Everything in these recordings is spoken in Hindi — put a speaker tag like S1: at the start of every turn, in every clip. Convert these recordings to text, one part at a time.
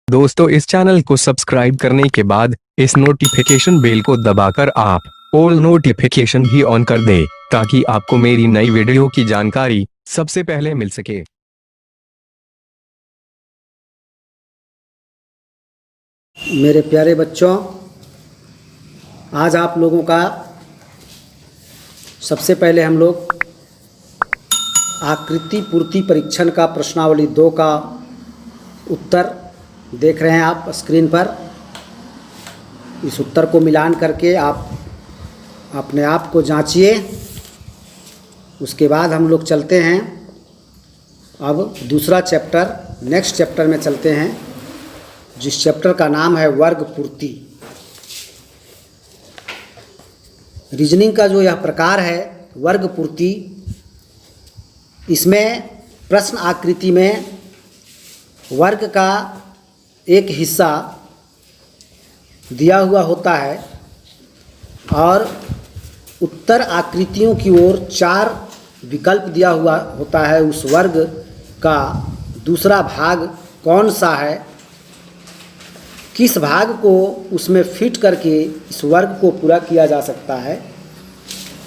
S1: दोस्तों, इस चैनल को सब्सक्राइब करने के बाद इस नोटिफिकेशन बेल को दबाकर आप ऑल नोटिफिकेशन भी ऑन कर दें ताकि आपको मेरी नई वीडियो की जानकारी सबसे पहले मिल सके।
S2: मेरे प्यारे बच्चों, आज आप लोगों का सबसे पहले हम लोग आकृति पूर्ति परीक्षण का प्रश्नावली 2 का उत्तर देख रहे हैं आप स्क्रीन पर। इस उत्तर को मिलान करके आप अपने आप को जांचिए। उसके बाद हम लोग चलते हैं अब दूसरा चैप्टर, नेक्स्ट चैप्टर में चलते हैं, जिस चैप्टर का नाम है वर्ग पूर्ति। रीजनिंग का जो यह प्रकार है वर्ग पूर्ति, इसमें प्रश्न आकृति में वर्ग का एक हिस्सा दिया हुआ होता है और उत्तर आकृतियों की ओर 4 विकल्प दिया हुआ होता है। उस वर्ग का दूसरा भाग कौन सा है, किस भाग को उसमें फिट करके इस वर्ग को पूरा किया जा सकता है,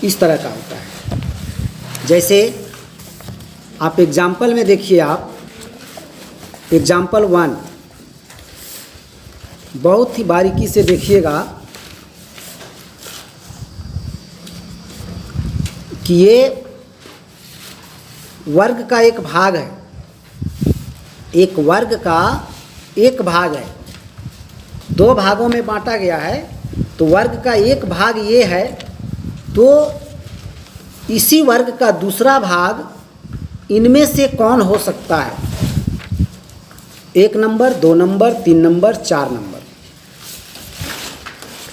S2: इस तरह का होता है। जैसे आप एग्जाम्पल में देखिए, आप एग्जाम्पल 1 बहुत ही बारीकी से देखिएगा कि ये वर्ग का एक भाग है, एक वर्ग का एक भाग है, 2 भागों में बांटा गया है। तो वर्ग का एक भाग ये है, तो इसी वर्ग का दूसरा भाग इनमें से कौन हो सकता है? 1 नंबर, 2 नंबर, 3 नंबर, 4 नंबर।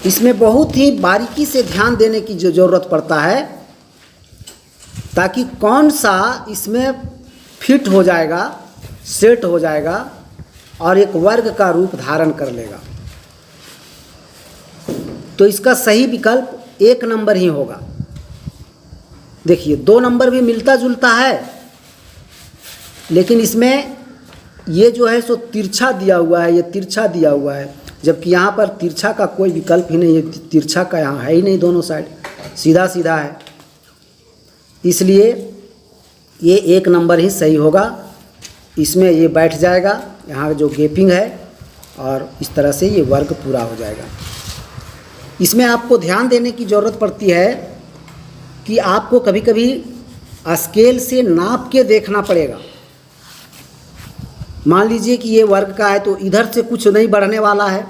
S2: इसमें बहुत ही बारीकी से ध्यान देने की जो ज़रूरत पड़ता है ताकि कौन सा इसमें फिट हो जाएगा, सेट हो जाएगा और एक वर्ग का रूप धारण कर लेगा। तो इसका सही विकल्प 1 नंबर ही होगा। देखिए 2 नंबर भी मिलता जुलता है, लेकिन इसमें ये जो है सो तिरछा दिया हुआ है, ये तिरछा दिया हुआ है, जबकि यहाँ पर तिरछा का कोई विकल्प ही नहीं है। तिरछा का यहाँ है ही नहीं, दोनों साइड सीधा सीधा है, इसलिए ये 1 नंबर ही सही होगा। इसमें ये बैठ जाएगा, यहाँ जो गैपिंग है, और इस तरह से ये वर्ग पूरा हो जाएगा। इसमें आपको ध्यान देने की ज़रूरत पड़ती है कि आपको कभी कभी स्केल से नाप के देखना पड़ेगा। मान लीजिए कि ये वर्ग का है तो इधर से कुछ नहीं बढ़ने वाला है।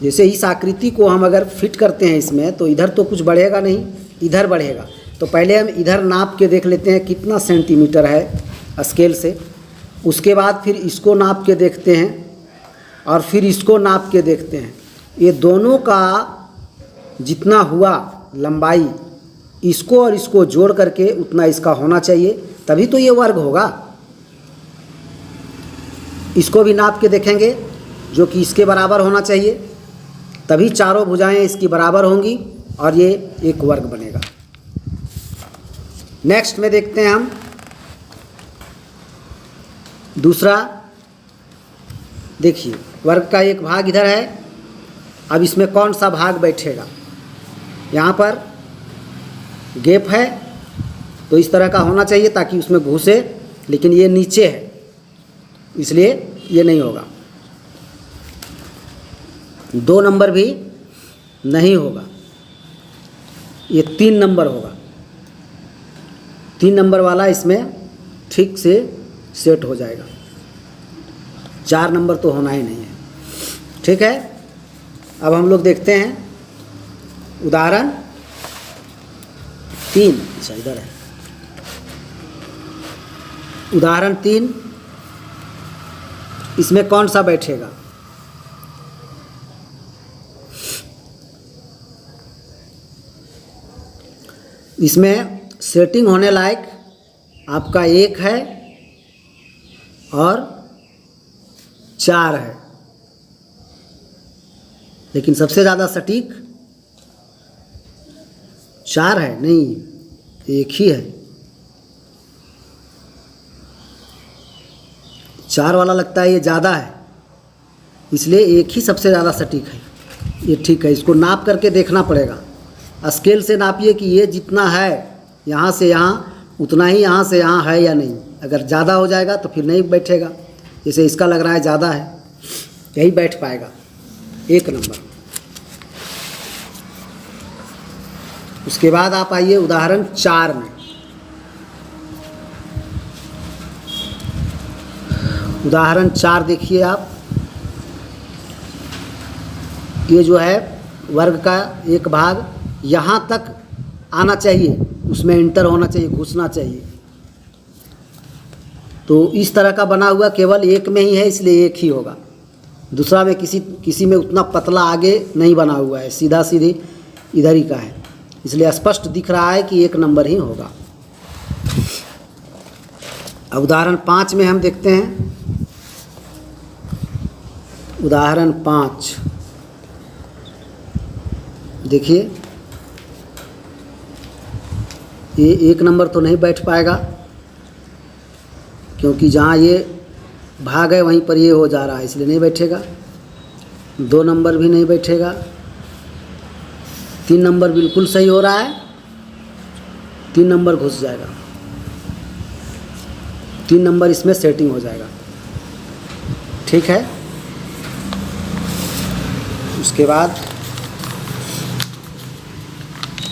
S2: जैसे इस आकृति को हम अगर फिट करते हैं इसमें, तो इधर तो कुछ बढ़ेगा नहीं, इधर बढ़ेगा। तो पहले हम इधर नाप के देख लेते हैं कितना सेंटीमीटर है स्केल से। उसके बाद फिर इसको नाप के देखते हैं और फिर इसको नाप के देखते हैं। ये दोनों का जितना हुआ लंबाई, इसको और इसको जोड़ करके उतना इसका होना चाहिए, तभी तो ये वर्ग होगा। इसको भी नाप के देखेंगे जो कि इसके बराबर होना चाहिए, तभी चारों भुजाएं इसकी बराबर होंगी और ये एक वर्ग बनेगा। नेक्स्ट में देखते हैं हम दूसरा। देखिए वर्ग का एक भाग इधर है, अब इसमें कौन सा भाग बैठेगा? यहाँ पर गैप है तो इस तरह का होना चाहिए ताकि उसमें घुसे, लेकिन ये नीचे है इसलिए ये नहीं होगा। 2 नंबर भी नहीं होगा, ये 3 नंबर होगा। 3 नंबर वाला इसमें ठीक से सेट हो जाएगा। 4 नंबर तो होना ही नहीं है। ठीक है, अब हम लोग देखते हैं उदाहरण 3। अच्छा इधर है उदाहरण 3। इसमें कौन सा बैठेगा? इसमें सेटिंग होने लायक आपका 1 है और 4 है, लेकिन सबसे ज़्यादा सटीक 4 है, नहीं 1 ही है। 4 वाला लगता है ये ज़्यादा है, इसलिए एक ही सबसे ज़्यादा सटीक है। ये ठीक है, इसको नाप करके देखना पड़ेगा। स्केल से नापिए कि ये जितना है यहाँ से यहाँ उतना ही यहाँ से यहाँ है या नहीं। अगर ज़्यादा हो जाएगा तो फिर नहीं बैठेगा। जैसे इसका लग रहा है ज़्यादा है, यही बैठ पाएगा 1 नंबर। उसके बाद आप आइए उदाहरण 4 में। उदाहरण 4 देखिए आप। ये जो है वर्ग का एक भाग यहाँ तक आना चाहिए, उसमें इंटर होना चाहिए, घुसना चाहिए। तो इस तरह का बना हुआ केवल एक में ही है, इसलिए एक ही होगा। दूसरा में किसी में उतना पतला आगे नहीं बना हुआ है, सीधा सीधी इधर ही का है, इसलिए स्पष्ट दिख रहा है कि 1 नंबर ही होगा। अब उदाहरण 5 में हम देखते हैं। उदाहरण 5 देखिए, ये 1 नंबर तो नहीं बैठ पाएगा, क्योंकि जहाँ ये भाग है वहीं पर ये हो जा रहा है, इसलिए नहीं बैठेगा। 2 नंबर भी नहीं बैठेगा। 3 नंबर बिल्कुल सही हो रहा है, 3 नंबर घुस जाएगा। 3 नंबर इसमें सेटिंग हो जाएगा। ठीक है। उसके बाद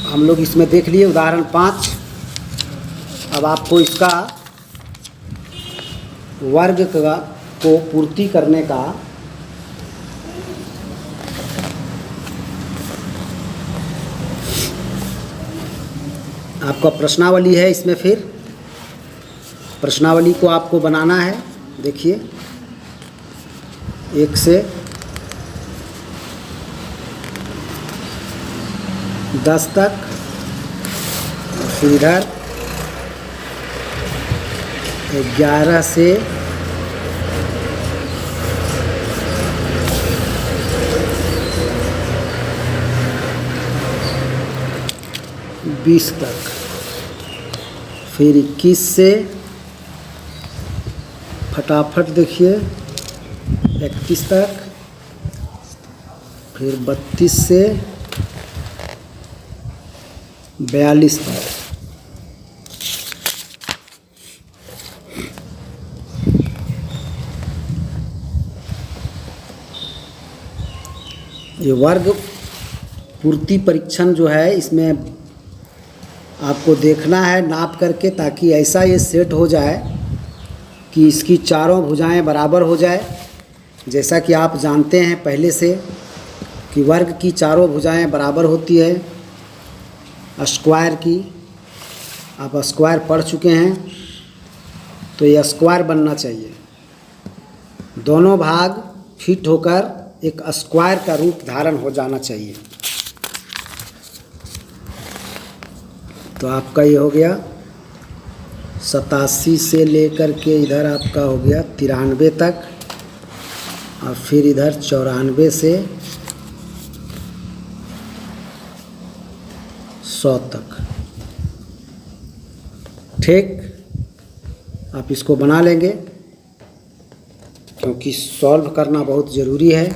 S2: हम लोग इसमें देख लिए उदाहरण 5। अब आपको इसका वर्ग को पूर्ति करने का आपका प्रश्नावली है। इसमें फिर प्रश्नावली को आपको बनाना है। देखिए 1 से 10 तक, फिर इधर 11 से 20 तक, फिर 21 से फटाफट देखिए 31 तक, फिर 32 से 42 तक। ये वर्ग पूर्ति परीक्षण जो है, इसमें आपको देखना है नाप करके, ताकि ऐसा ये सेट हो जाए कि इसकी चारों भुजाएं बराबर हो जाए। जैसा कि आप जानते हैं पहले से कि वर्ग की चारों भुजाएं बराबर होती है स्क्वायर की। आप स्क्वायर पढ़ चुके हैं, तो ये स्क्वायर बनना चाहिए। दोनों भाग फिट होकर एक स्क्वायर का रूप धारण हो जाना चाहिए। तो आपका ये हो गया 87 से लेकर के इधर आपका हो गया 93 तक, और फिर इधर 94 से 100 तक। ठीक, आप इसको बना लेंगे, क्योंकि सॉल्व करना बहुत ज़रूरी है।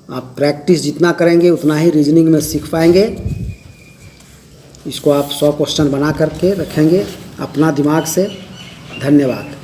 S2: आप प्रैक्टिस जितना करेंगे उतना ही रीजनिंग में सीख पाएंगे। इसको आप 100 क्वेश्चन बना करके रखेंगे अपना दिमाग से। धन्यवाद।